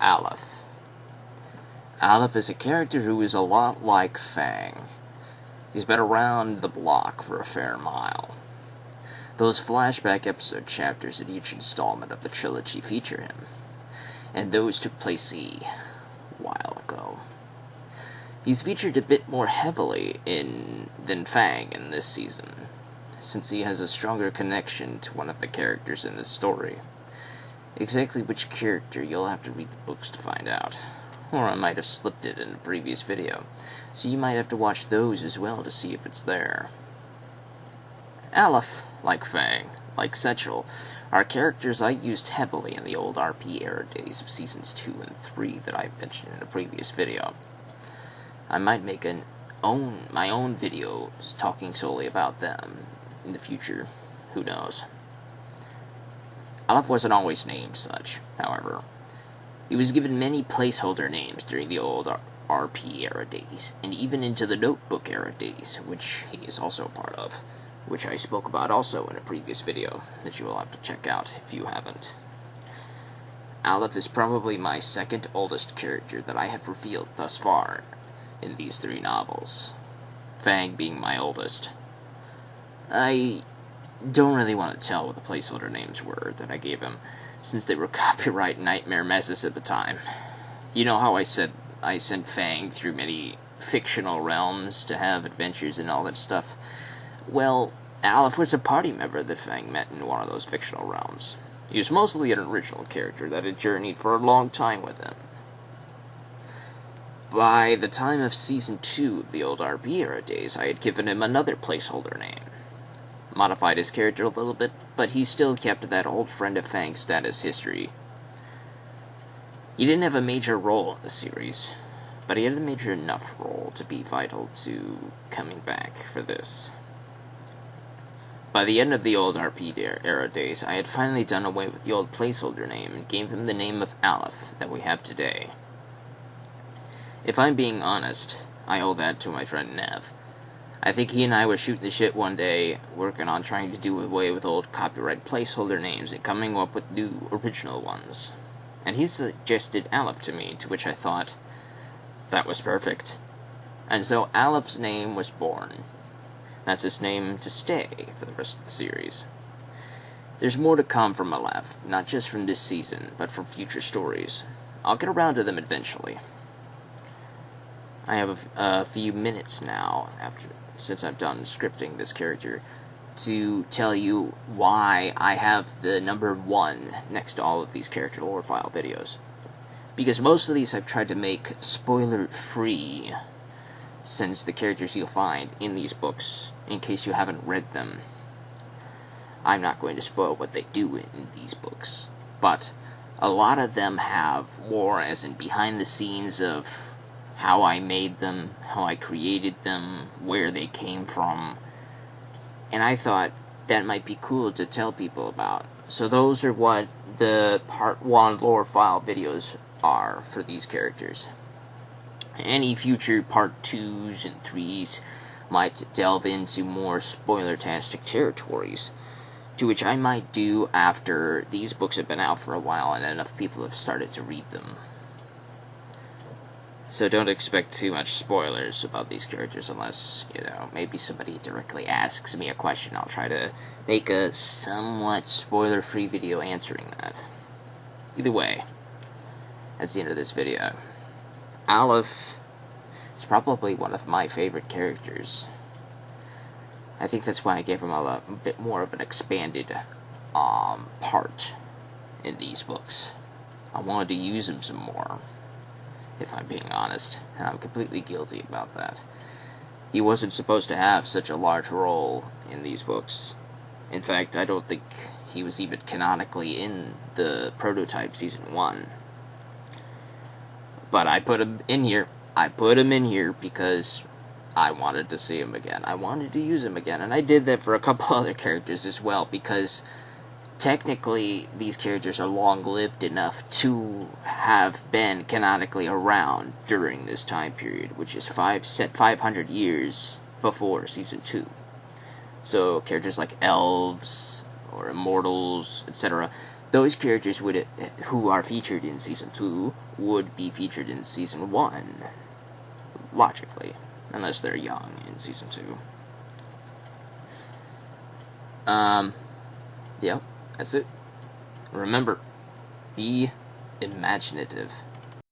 Aleph. Aleph is a character who is a lot like Fang. He's been around the block for a fair mile. Those flashback episode chapters in each installment of the trilogy feature him, and those took place a while ago. He's featured a bit more heavily than Fang in this season, since he has a stronger connection to one of the characters in this story. Exactly which character, you'll have to read the books to find out. Or I might have slipped it in a previous video, so you might have to watch those as well to see if it's there. Aleph, like Fang, like Setchel, are characters I used heavily in the old RP era days of Seasons 2 and 3 that I mentioned in a previous video. I might make my own video talking solely about them in the future, who knows. Aleph wasn't always named such, however. He was given many placeholder names during the old RP era days, and even into the Notebook era days, which he is also a part of, which I spoke about also in a previous video that you will have to check out if you haven't. Aleph is probably my second oldest character that I have revealed thus far in these 3 novels, Fang being my oldest. I don't really want to tell what the placeholder names were that I gave him, since they were copyright nightmare messes at the time. You know how I said I sent Fang through many fictional realms to have adventures and all that stuff? Well, Aleph was a party member that Fang met in one of those fictional realms. He was mostly an original character that had journeyed for a long time with him. By the time of Season 2 of the old RP era days, I had given him another placeholder name. Modified his character a little bit, but he still kept that old friend of Fang status history. He didn't have a major role in the series, but he had a major enough role to be vital to coming back for this. By the end of the old RP era days, I had finally done away with the old placeholder name and gave him the name of Aleph that we have today. If I'm being honest, I owe that to my friend Nev. I think he and I were shooting the shit one day, working on trying to do away with old copyright placeholder names and coming up with new original ones. And he suggested Aleph to me, to which I thought, that was perfect. And so Aleph's name was born. That's his name to stay for the rest of the series. There's more to come from Aleph, not just from this season, but from future stories. I'll get around to them eventually. I have a few minutes now, since I'm done scripting this character, to tell you why I have the number 1 next to all of these character lore file videos. Because most of these I've tried to make spoiler-free, since the characters you'll find in these books, in case you haven't read them. I'm not going to spoil what they do in these books, but a lot of them have lore as in behind the scenes of how I made them, how I created them, where they came from, and I thought that might be cool to tell people about. So those are what the Part 1 lore file videos are for these characters. Any future Part 2s and 3s might delve into more spoiler-tastic territories, to which I might do after these books have been out for a while and enough people have started to read them. So don't expect too much spoilers about these characters unless, maybe somebody directly asks me a question. I'll try to make a somewhat spoiler-free video answering that. Either way, that's the end of this video. Aleph is probably one of my favorite characters. I think that's why I gave him a bit more of an expanded part in these books. I wanted to use him some more, if I'm being honest, and I'm completely guilty about that. He wasn't supposed to have such a large role in these books. In fact, I don't think he was even canonically in the prototype Season 1. But I put him in here. I put him in here because I wanted to see him again. I wanted to use him again, and I did that for a couple other characters as well, because technically, these characters are long-lived enough to have been canonically around during this time period, which is 500 years before Season 2. So, characters like elves, or immortals, etc., those characters who are featured in Season 2 would be featured in Season 1, logically, unless they're young in Season 2. Yep, that's it. Remember, be imaginative.